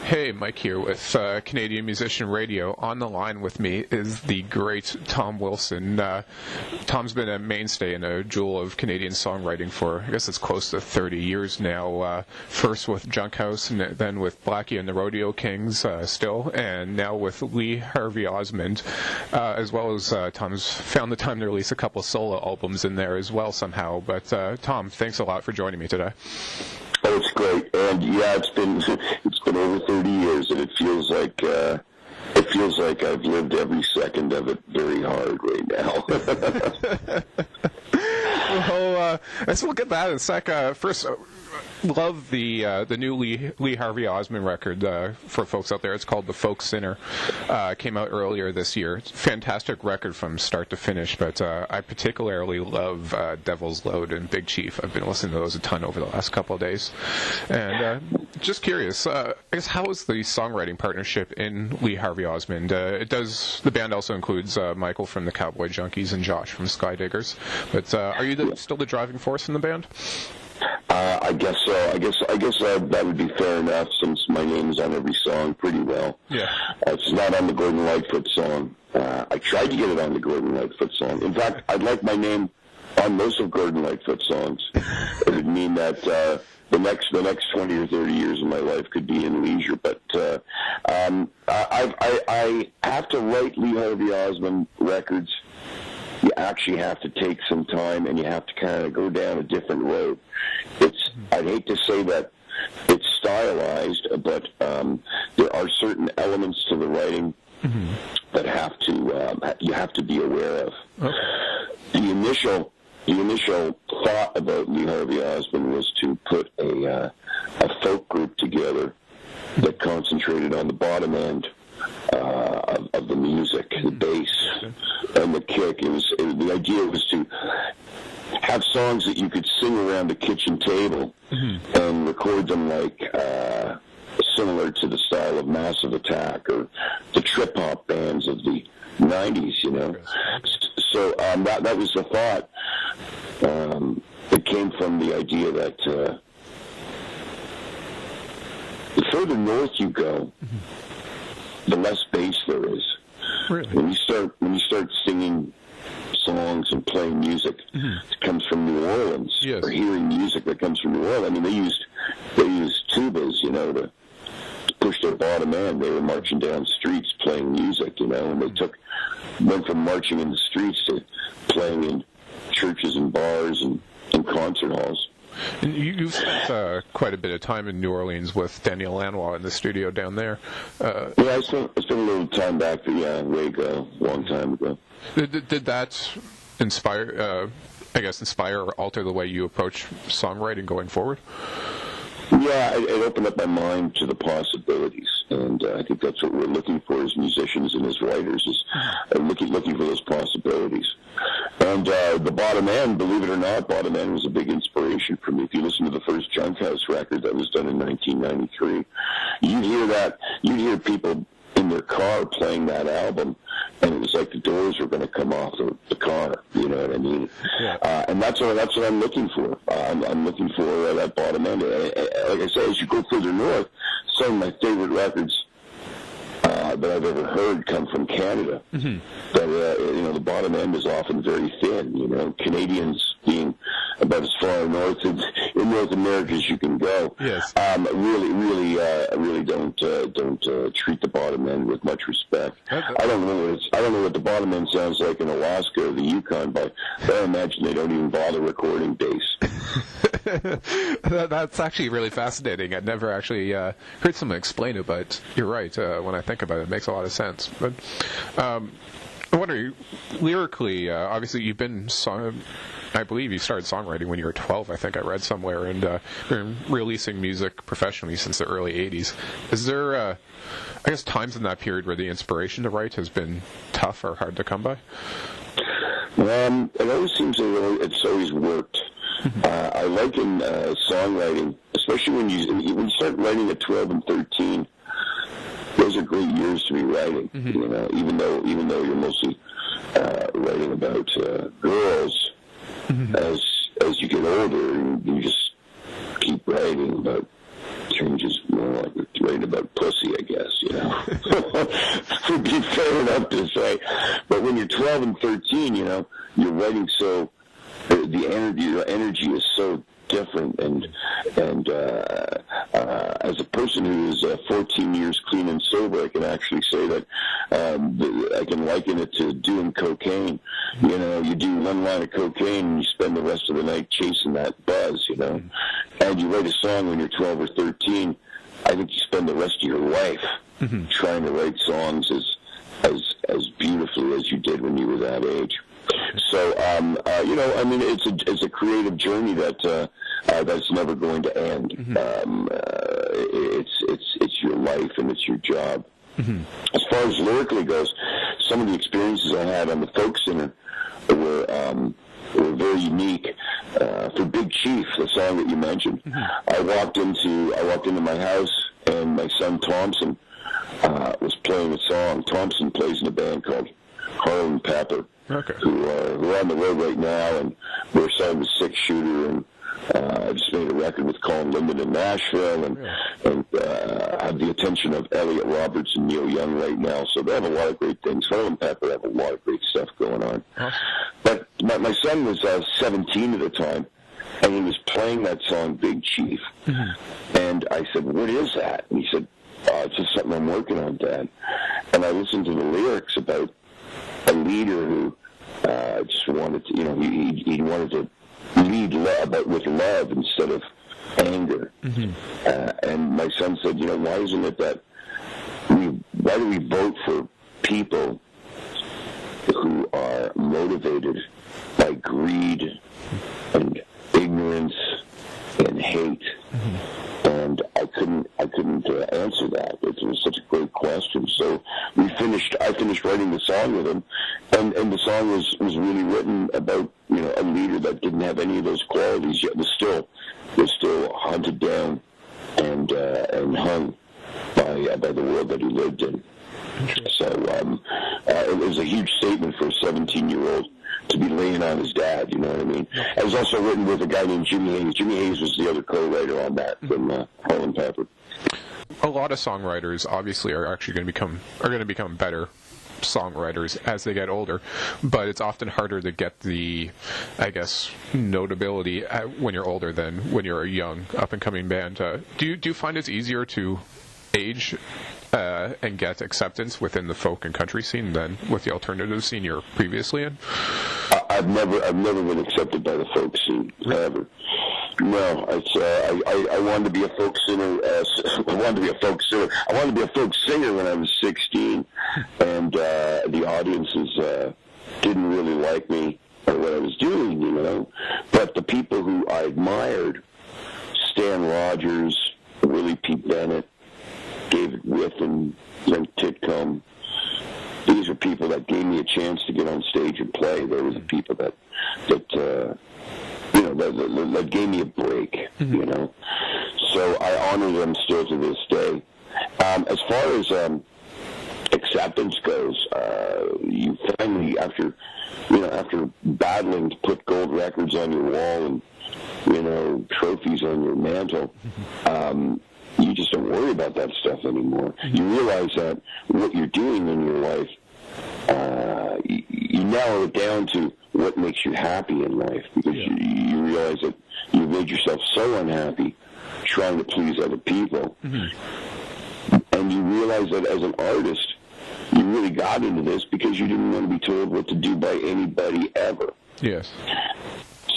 Hey, Mike here with Canadian Musician Radio. On the line with me is the great Tom Wilson. Tom's been a mainstay and a jewel of Canadian songwriting for, I guess it's close to 30 years now. First with Junk House, and then with Blackie and the Rodeo Kings still, and now with LeE HARVey OsMOND, as well as Tom's found the time to release a couple solo albums in there as well somehow. But Tom, thanks a lot for joining me today. Oh, it's great, and yeah, it's been over 30 years, and it feels like I've lived every second of it very hard right now. Well, I guess we'll get that in a sec. First, love the new LeE HARVey OsMOND record for folks out there. It's called The Folk Sinner. Came out earlier this year. It's a fantastic record from start to finish, but I particularly love Devil's Load and Big Chief. I've been listening to those a ton over the last couple of days. And just curious, I guess how is the songwriting partnership in LeE HARVey OsMOND? The band also includes Michael from the Cowboy Junkies and Josh from Skydiggers. But are you still the driving force in the band? I guess so. I guess that would be fair enough, since my name is on every song pretty well. Yeah. It's not on the Gordon Lightfoot song. I tried to get it on the Gordon Lightfoot song. In fact, I'd like my name on most of Gordon Lightfoot's songs. It would mean that the next 20 or 30 years of my life could be in leisure. But I have to write LeE HARVey OsMOND records. You actually have to take some time, and you have to kind of go down a different road. I'd hate to say that it's stylized, but there are certain elements to the writing that you have to be aware of. Okay. The initial thought about LeE HARVey OsMOND was to put a folk group together that concentrated on the bottom end of the music, the bass and the kick. The idea was to have songs that you could sing around the kitchen table and record them like similar to the style of Massive Attack or the trip hop bands of the 90s, you know. So that was the thought. It came from the idea that the further north you go, the less bass there is. Really? When you start singing songs and playing music that comes from New Orleans, yes, or hearing music that comes from New Orleans, I mean, they used tubas, you know, to push their bottom end. They were marching down streets playing music, you know, and they went from marching in the streets to playing in churches and bars and concert halls. And you've spent quite a bit of time in New Orleans with Daniel Lanois in the studio down there. Yeah, I spent a little time back there, way ago, a long time ago. Did that inspire or alter the way you approach songwriting going forward? Yeah, it opened up my mind to the possibilities, and I think that's what we're looking for as musicians and as writers, is looking for those possibilities. And the bottom end, believe it or not, bottom end was a big inspiration for me. If you listen to the first Junk House record that was done in 1993, you'd hear people in their car playing that album, and it was like the doors were going to come off the car. You know what I mean? Yeah. And that's what I'm looking for. I'm looking for that bottom end. Like I said, as you go further north, some of my favorite records that I've ever heard come from Canada. That you know, the bottom end is often very thin. You know, Canadians being about as far north in North America as you can go. Yes. Really don't treat the bottom end with much respect. Okay. I don't know what the bottom end sounds like in Alaska or the Yukon, but I imagine they don't even bother recording bass. That's actually really fascinating. I'd never actually heard someone explain it, but you're right. When I think about it, it makes a lot of sense. But I wonder, lyrically, obviously you've been I believe you started songwriting when you were 12, I think I read somewhere, and been releasing music professionally since the early 80s. Is there, I guess, times in that period where the inspiration to write has been tough or hard to come by? It always seems it's always worked. I liken songwriting, especially when you start writing at 12 and 13. Those are great years to be writing. You know, even though you're mostly writing about girls. As you get older, you just keep writing about changes more like writing about pussy, I guess, you know. Would be fair enough to say. But when you're 12 and 13, you know, you're writing so, the energy, your energy is so different, and as a person who is 14 years clean and sober, I can actually say that I can liken it to doing cocaine. You know, you do one line of cocaine and you spend the rest of the night chasing that buzz, you know. And you write a song when you're 12 or 13, I think you spend the rest of your life trying to write songs as beautifully as you did when you were that age. So, you know, I mean, it's a creative journey that's never going to end. It's your life and it's your job. As far as lyrically goes, some of the experiences I had on the Folk Center were very unique. For Big Chief, the song that you mentioned, I walked into my house and my son Thompson was playing a song. Thompson plays in a band called Harlan Pepper. Okay. Who are on the road right now, and we're signed with Six Shooter, and I just made a record with Colin Linden in Nashville, and have the attention of Elliot Roberts and Neil Young right now. So they have a lot of great things. Harlan Pepper have a lot of great stuff going on. But my son was 17 at the time, and he was playing that song Big Chief. And I said, "What is that?" And he said, "It's just something I'm working on, Dad." And I listened to the lyrics about a leader who just wanted to, you know, he wanted to lead but with love instead of anger. And my son said, you know, why isn't it that why do we vote for people who are motivated by greed and ignorance and hate? And I couldn't answer that. It was such a great question. So I finished writing the song with him, and the song was really written about, you know, a leader that didn't have any of those qualities yet was still hunted down and hung by the world that he lived in. So it was a huge statement for a 17-year-old to be laying on his dad, you know what I mean? It was also written with a guy named Jimmy Hayes. Jimmy Hayes was the other co-writer on that from Harlan Pepper. A lot of songwriters obviously are actually going to become better songwriters as they get older, but it's often harder to get the, I guess, notability when you're older than when you're a young up-and-coming band. Do you find it's easier to age and get acceptance within the folk and country scene than with the alternative scene you're previously in? I've never been accepted by the folk scene, ever. No, it's I wanted to be a folk singer. I wanted to be a folk singer. I wanted to be a folk singer when I was 16, and the audiences didn't really like me or what I was doing, you know. But the people who I admired, Stan Rogers, Willie P. Bennett, David Whiffen, Brent Titcomb, these are people that gave me a chance to get on stage and play. They were the people that you know, that gave me a break, you know. So I honor them still to this day. As far as acceptance goes, you finally, after battling to put gold records on your wall and, you know, trophies on your mantle, you just don't worry about that stuff anymore. You realize that what you're doing in your life, you narrow it down to what makes you happy in life, because you realize that you've made yourself so unhappy trying to please other people. And you realize that as an artist, you really got into this because you didn't want to be told what to do by anybody ever. Yes.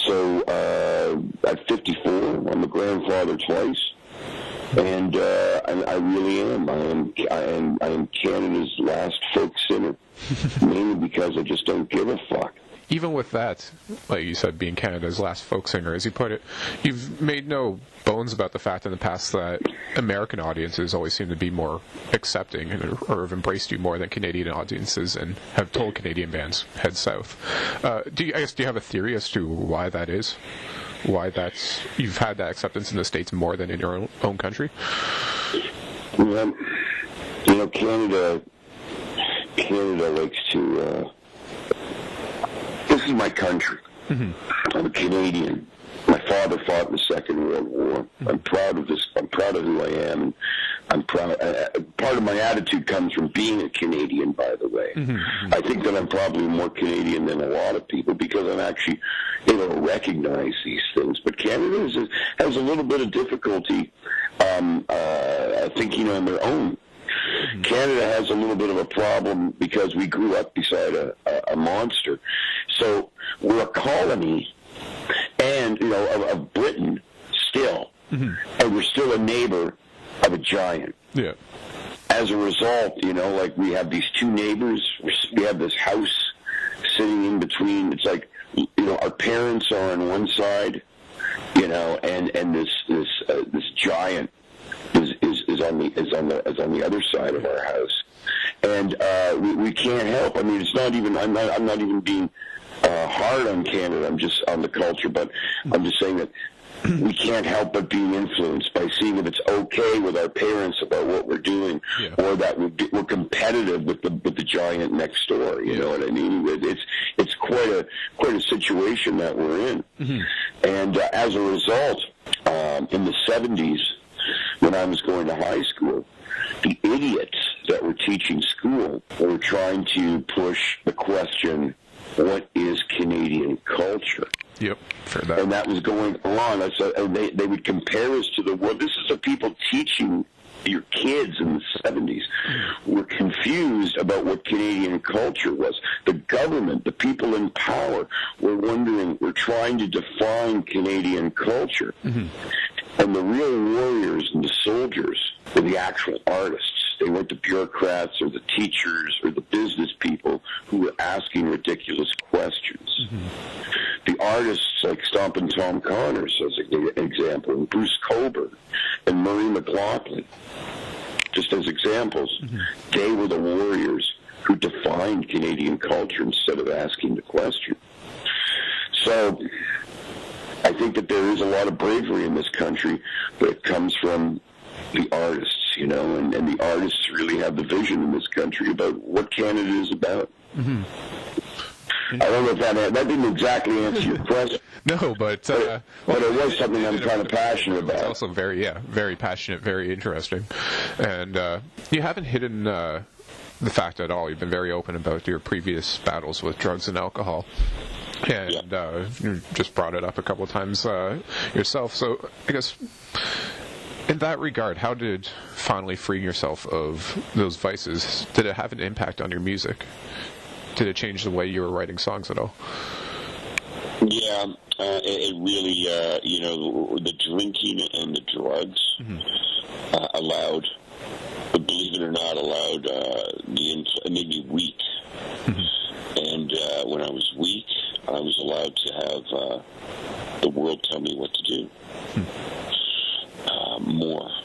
So at 54, I'm a grandfather twice. And I really am. I am Canada's last folk singer, mainly because I just don't give a fuck. Even with that, like you said, being Canada's last folk singer, as you put it, you've made no bones about the fact in the past that American audiences always seem to be more accepting or have embraced you more than Canadian audiences, and have told Canadian bands head south. Do you have a theory as to why that is? Why you've had that acceptance in the States more than in your own country? Well, you know, Canada likes to. This is my country. I'm a Canadian. My father fought in the Second World War. I'm proud of this. I'm proud of who I am. And I'm proud. Part of my attitude comes from being a Canadian, by the way. Mm-hmm. I think that I'm probably more Canadian than a lot of people because I'm actually able to recognize these things. But Canada has a little bit of difficulty thinking on their own. Mm-hmm. Canada has a little bit of a problem because we grew up beside a monster. So we're a colony, and of Britain still, mm-hmm. and we're still a neighbor of a giant. Yeah. As a result, like we have these two neighbors. We have this house sitting in between. It's like our parents are on one side, and this giant is on the other side of our house, and we can't help. I mean, it's not even. I'm not even being hard on Canada. I'm just on the culture, but I'm just saying that we can't help but being influenced by seeing if it's okay with our parents about what we're doing, yeah. or that we're competitive with the giant next door. You know what I mean? It's quite a situation that we're in, mm-hmm. and as a result, in the 70s. When I was going to high school, the idiots that were teaching school were trying to push the question, what is Canadian culture? Yep, for that. And that was going on. And they would compare us to the world. This is the people teaching your kids in the 70s were confused about what Canadian culture was. The government, the people in power, were trying to define Canadian culture. Mm-hmm. And the real warriors and the soldiers were the actual artists. They weren't the bureaucrats or the teachers or the business people who were asking ridiculous questions. Mm-hmm. The artists like Stompin' Tom Connors, as an example, and Bruce Cockburn and Murray McLaughlin, just as examples, mm-hmm. they were the warriors who defined Canadian culture instead of asking the question. So I think that there is a lot of bravery in this country, but it comes from the artists, and the artists really have the vision in this country about what Canada is about. Mm-hmm. I don't know if that didn't exactly answer your question. No, but it was something I'm kind of passionate about. It's also very passionate, very interesting, and you haven't hidden the fact at all. You've been very open about your previous battles with drugs and alcohol. And you just brought it up a couple of times yourself. So I guess in that regard, how did finally freeing yourself of those vices, did it have an impact on your music? Did it change the way you were writing songs at all? Yeah, it really, the drinking and the drugs mm-hmm. allowed, believe it or not, it made me weak. Mm-hmm. And when I was weak, I was allowed to have the world tell me what to do.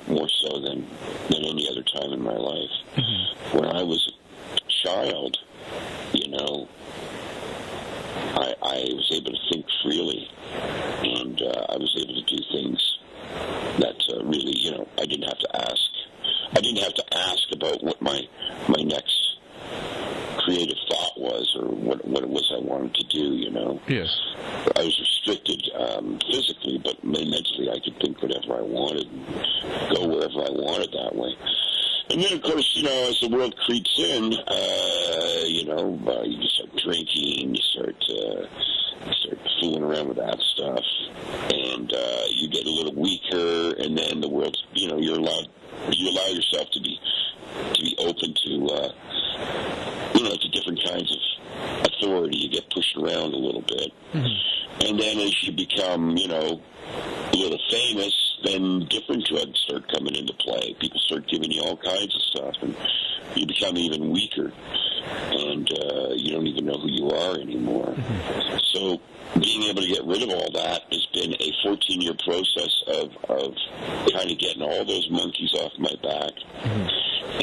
More so than any other time in my life. Mm-hmm. When I was a child, I was able to think freely, and I was able to do things that really, I didn't have to ask. I didn't have to ask about what my next creative thought was, or what it was I wanted to do. Yes. I was restricted physically, but mentally I could think whatever I wanted, and go wherever I wanted that way. And then, of course, as the world creeps in, you just start drinking, you start fooling around with that stuff, and you get a little weaker, and then the world's, you allow yourself to be open to, to different kinds of authority. You get pushed around a little bit. Mm-hmm. And then as you become, a little famous, then different drugs start coming into play. People start giving you all kinds of stuff, and you become even weaker, and you don't even know who you are anymore. Mm-hmm. So being able to get rid of all that has been a 14-year process of kind of getting all those monkeys off my back, mm-hmm.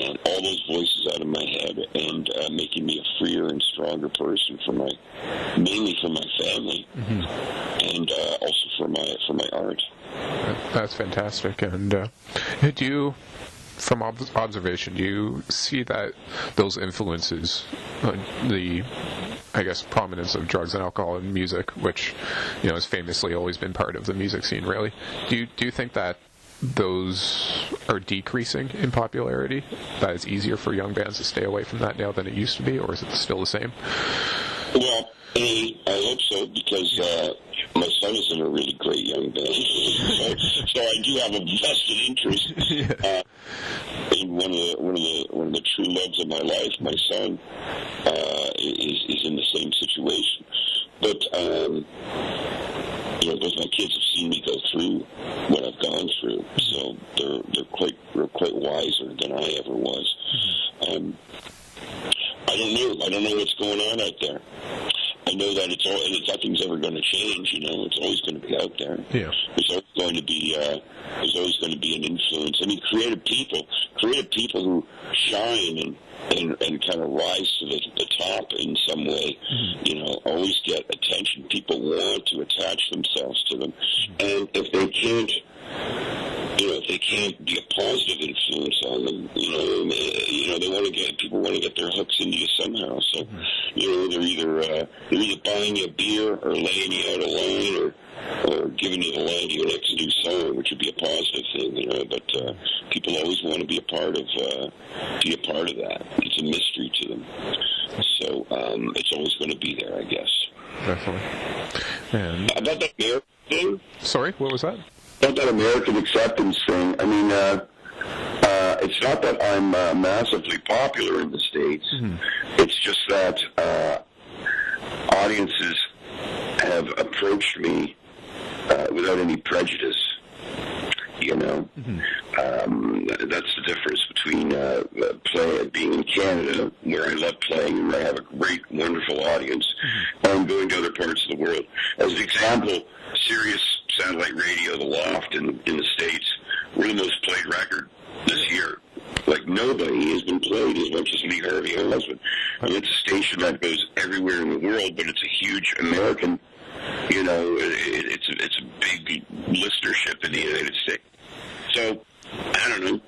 and all those voices out of my head, and making me a freer and stronger person mainly for my family, mm-hmm. and also for my art. That's fantastic. And do you, from observation, do you see that those influences, the I guess, prominence of drugs and alcohol in music, which, you know, has famously always been part of the music scene, really. Do you think that those are decreasing in popularity? That it's easier for young bands to stay away from that now than it used to be, or is it still the same? Well, I hope so, because my son is in a really great young band, so I do have a vested interest in one of the true loves of my life. My son is in the same situation, but you know, both my kids have seen me go through what I've gone through, so they're quite wiser than I ever was. I don't know what's going on out there. I know that nothing's ever going to change. You know, it's always going to be out there. Yeah. There's always going to be an influence. I mean, creative people who shine and kind of rise to the top in some way, you know, always get attention. People want to attach themselves to them, and if they can't be a positive influence on them, people want to get their hooks into you somehow. So, you know, they're either buying you a beer or laying you out a line or giving you the line to your next new song, which would be a positive thing, you know. But people always want to be a part of that. It's a mystery to them. So it's always going to be there, I guess. Definitely. And about that American thing. Sorry, what was that? About that American acceptance thing. I mean, it's not that I'm massively popular in the States. It's just that audiences have approached me without any prejudice. You know, that's the difference between being in Canada, where I love playing and where I have a great, wonderful audience, and going to other parts of the world. As an example, Sirius Satellite Radio, The Loft in the States, we're the most played record this year. Like, nobody has been played as much as LeE HARVey OsMOND. I mean, it's a station that goes everywhere in the world, but it's a huge American, you know, it's a big listenership in the United States. So, I don't know.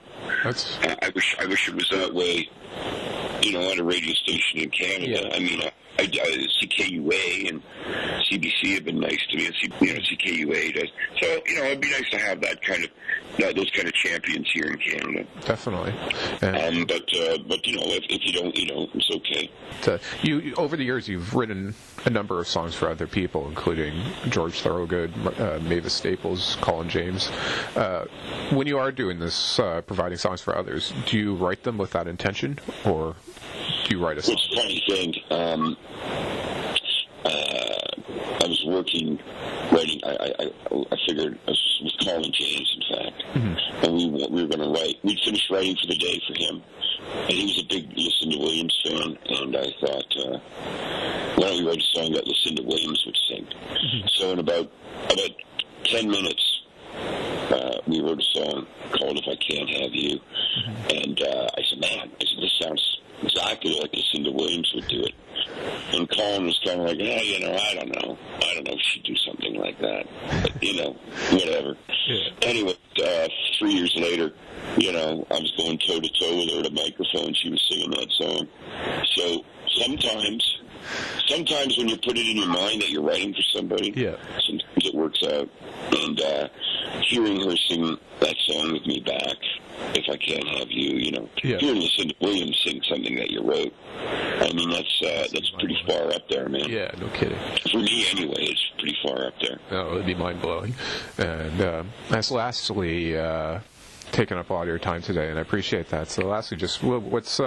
I wish it was that way, you know, on a radio station in Canada. Yeah. I mean, CKUA and CBC have been nice to me, and CKUA does. So, you know, it'd be nice to have that kind of those kind of champions here in Canada. Definitely. But you know, if you don't, you know, it's okay. You over the years, you've written a number of songs for other people, including George Thorogood, Mavis Staples, Colin James. When you are doing this, providing songs for others, do you write them with that intention, or do you write a song? It's a funny thing. I was writing. I figured I was with Colin James, in fact, and we were going to write. We'd finished writing for the day for him, and he was a big Lucinda Williams fan. And I thought, why don't we write a song that Lucinda Williams would sing? So in about 10 minutes, we wrote a song called "If I Can't Have You," and I said, this sounds exactly like Lucinda Williams would do it. And Colin was kind of like, you know, I don't know if she'd do something like that. But, you know, whatever. Yeah. Anyway, 3 years later, you know, I was going toe-to-toe with her at a microphone. She was singing that song. So sometimes when you put it in your mind that you're writing for somebody, sometimes it works out. And hearing her sing that song with me back, "If I Can't Have You," you know, hearing Lucinda Williams sing something that you wrote, I mean, that's pretty far up there, man. Yeah, no kidding. For me, anyway, it's pretty far up there. Oh, it'd be mind-blowing. And as lastly, taking up a lot of your time today, and I appreciate that. So lastly, just what's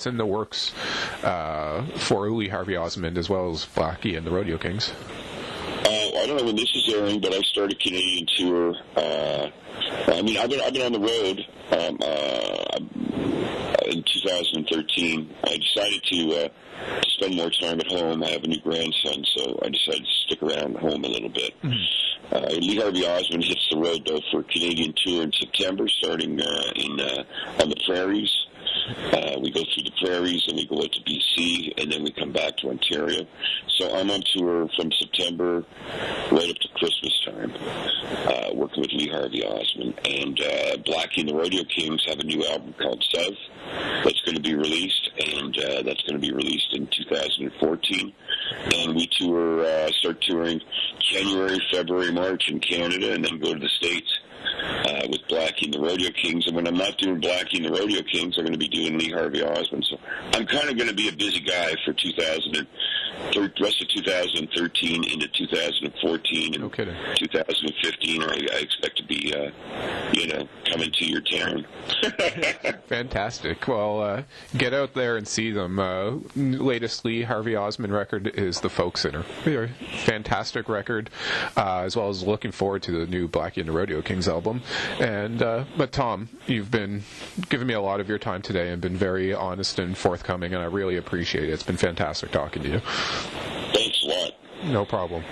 in the works for LeE HARVey OsMOND, as well as Blackie and the Rodeo Kings? I don't know when this is airing, but I started a Canadian tour. I mean, I've been on the road in 2013. I decided to spend more time at home. I have a new grandson, so I decided to stick around home a little bit. LeE HARVey OsMOND hits the road, though, for a Canadian tour in September, starting on the prairies. We go through the prairies, and we go out to BC, and then we come back to Ontario. So I'm on tour from September right up to Christmas time, working with LeE HARVey OsMOND. And Blackie and the Rodeo Kings have a new album called South that's going to be released, and that's going to be released in 2014. and we start touring January, February, March in Canada, and then go to the States with Blackie and the Rodeo Kings. And when I'm not doing Blackie and the Rodeo Kings, I'm going to be doing LeE HARVeY OsMOND. So I'm kind of going to be a busy guy for rest of 2013 into 2014 and 2015. I expect to be, coming to your town. Fantastic. Well, get out there and see them. Latest LeE HARVeY OsMOND record is The Folk Sinner. Fantastic record, as well as looking forward to the new Blackie and the Rodeo Kings album. And but Tom, you've been giving me a lot of your time today and been very honest and forthcoming, and I really appreciate it. It's been fantastic talking to you. Thanks a lot. No problem.